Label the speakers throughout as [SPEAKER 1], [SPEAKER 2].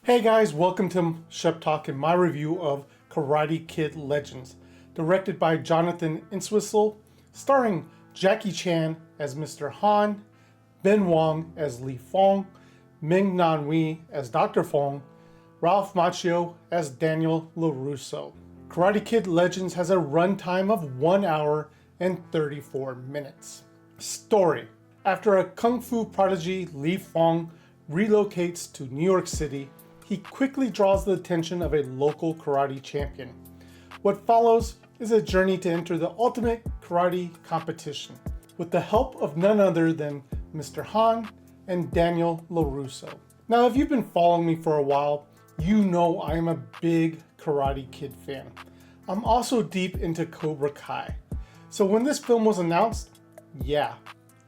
[SPEAKER 1] Hey guys, welcome to Shep Talk and my review of Karate Kid Legends, directed by Jonathan Entwistle, starring Jackie Chan as Mr. Han, Ben Wong as Li Fong, Ming-Na Wen as Dr. Fong, Ralph Macchio as Daniel LaRusso. Karate Kid Legends has a runtime of 1 hour and 34 minutes. Story: after a kung fu prodigy, Li Fong relocates to New York City, he quickly draws the attention of a local karate champion. What follows is a journey to enter the ultimate karate competition with the help of none other than Mr. Han and Daniel LaRusso. Now, if you've been following me for a while, you know I am a big Karate Kid fan. I'm also deep into Cobra Kai. So when this film was announced, yeah,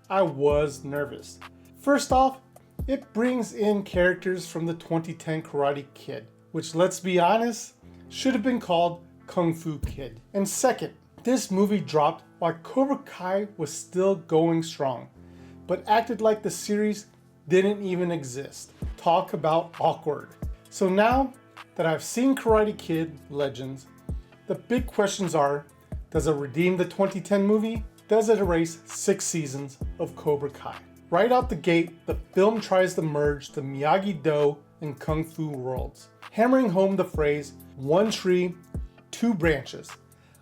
[SPEAKER 1] I was nervous. First off, it brings in characters from the 2010 Karate Kid, which, let's be honest, should have been called Kung Fu Kid. And second, this movie dropped while Cobra Kai was still going strong, but acted like the series didn't even exist. Talk about awkward. So now that I've seen Karate Kid Legends, the big questions are, does it redeem the 2010 movie? Does it erase 6 seasons of Cobra Kai? Right out the gate, the film tries to merge the Miyagi-Do and Kung Fu worlds, hammering home the phrase, one tree, two branches.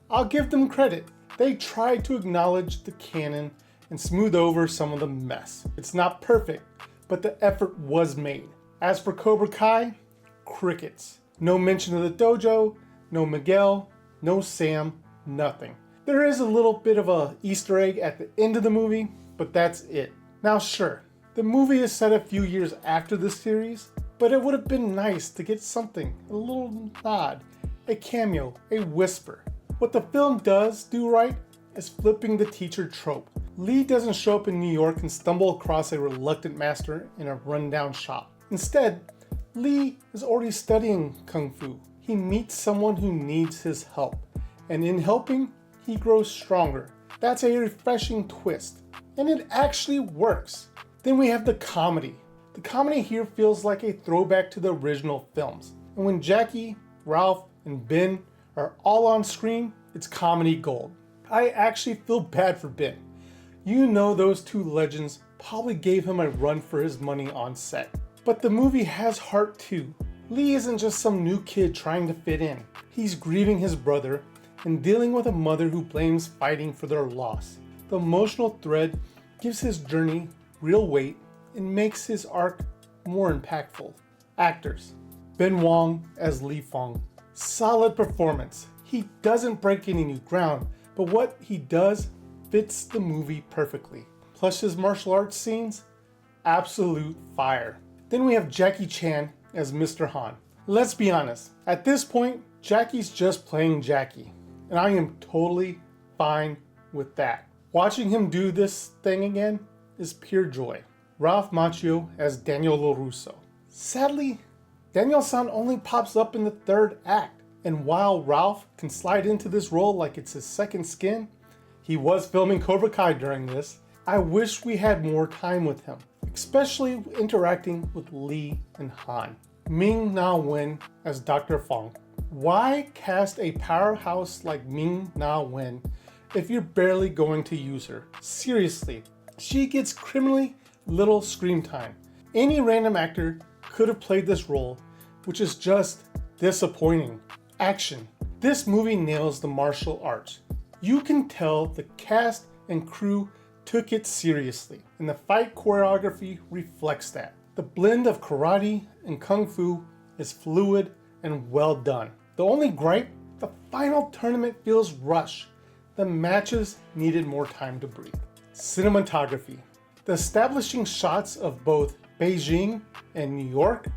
[SPEAKER 1] I'll give them credit. They tried to acknowledge the canon and smooth over some of the mess. It's not perfect, but the effort was made. As for Cobra Kai, crickets. No mention of the dojo, no Miguel, no Sam, nothing. There is a little bit of a Easter egg at the end of the movie, but that's it. Now sure, the movie is set a few years after the series, but it would have been nice to get something, a little nod, a cameo, a whisper. What the film does do right is flipping the teacher trope. Lee doesn't show up in New York and stumble across a reluctant master in a rundown shop. Instead, Lee is already studying Kung Fu. He meets someone who needs his help, and in helping, he grows stronger. That's a refreshing twist, and it actually works. Then we have the comedy. The comedy here feels like a throwback to the original films. And when Jackie, Ralph, and Ben are all on screen, it's comedy gold. I actually feel bad for Ben. You know those two legends probably gave him a run for his money on set. But the movie has heart too. Lee isn't just some new kid trying to fit in. He's grieving his brother and dealing with a mother who blames fighting for their loss. The emotional thread gives his journey real weight and makes his arc more impactful. Actors: Ben Wong as Li Fong. Solid performance. He doesn't break any new ground, but what he does fits the movie perfectly. Plus his martial arts scenes, absolute fire. Then we have Jackie Chan as Mr. Han. Let's be honest, at this point, Jackie's just playing Jackie, and I am totally fine with that. Watching him do this thing again is pure joy. Ralph Macchio as Daniel LaRusso. Sadly, Daniel-san only pops up in the third act, and while Ralph can slide into this role like it's his second skin, he was filming Cobra Kai during this. I wish we had more time with him, especially interacting with Lee and Han. Ming-Na Wen as Dr. Fong. Why cast a powerhouse like Ming-Na Wen if you're barely going to use her? Seriously, she gets criminally little screen time. Any random actor could have played this role, which is just disappointing. Action. This movie nails the martial arts. You can tell the cast and crew took it seriously, and the fight choreography reflects that. The blend of karate and kung fu is fluid and well done. The only gripe, the final tournament feels rushed. The matches needed more time to breathe. Cinematography. The establishing shots of both Beijing and New York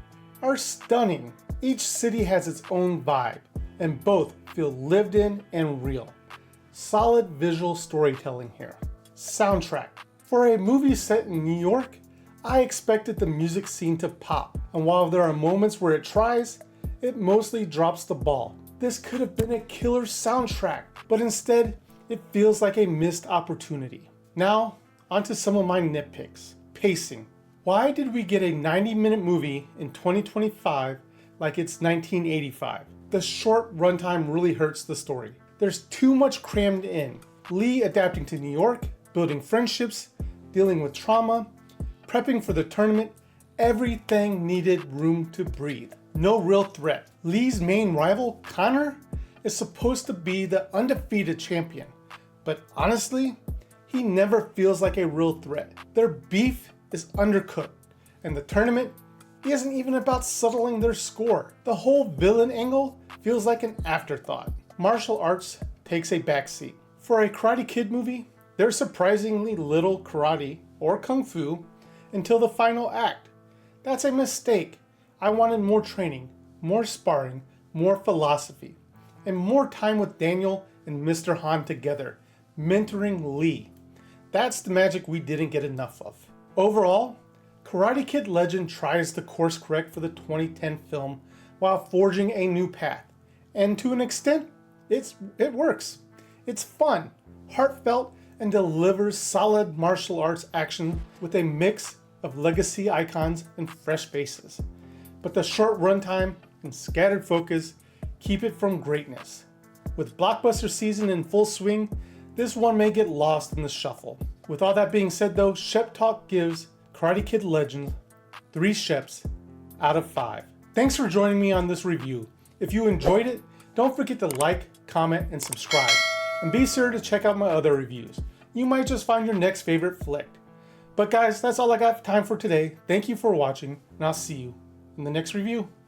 [SPEAKER 1] are stunning. Each city has its own vibe, and both feel lived in and real. Solid visual storytelling here. Soundtrack. For a movie set in New York, I expected the music scene to pop, and while there are moments where it tries, it mostly drops the ball. This could have been a killer soundtrack, but instead, it feels like a missed opportunity. Now, onto some of my nitpicks. Pacing. Why did we get a 90-minute movie in 2025 like it's 1985. The short runtime really hurts the story. There's too much crammed in. Lee adapting to New York, building friendships, dealing with trauma, prepping for the tournament, everything needed room to breathe. No real threat. Lee's main rival, Connor, is supposed to be the undefeated champion, but honestly, he never feels like a real threat. Their beef is undercooked, and the tournament isn't even about settling their score. The whole villain angle feels like an afterthought. Martial arts takes a backseat. For a Karate Kid movie, there's surprisingly little karate or kung fu until the final act. That's a mistake. I wanted more training, more sparring, more philosophy, and more time with Daniel and Mr. Han together, mentoring Lee. That's the magic we didn't get enough of. Overall, Karate Kid Legend tries to course correct for the 2010 film while forging a new path. And to an extent, it works. It's fun, heartfelt, and delivers solid martial arts action with a mix of legacy icons and fresh faces. But the short runtime and scattered focus keep it from greatness. With blockbuster season in full swing, this one may get lost in the shuffle. With all that being said though, Shep Talk gives Karate Kid Legend 3 Sheps out of 5. Thanks for joining me on this review. If you enjoyed it, don't forget to like, comment, and subscribe. And be sure to check out my other reviews. You might just find your next favorite flick. But guys, that's all I got time for today. Thank you for watching, and I'll see you in the next review.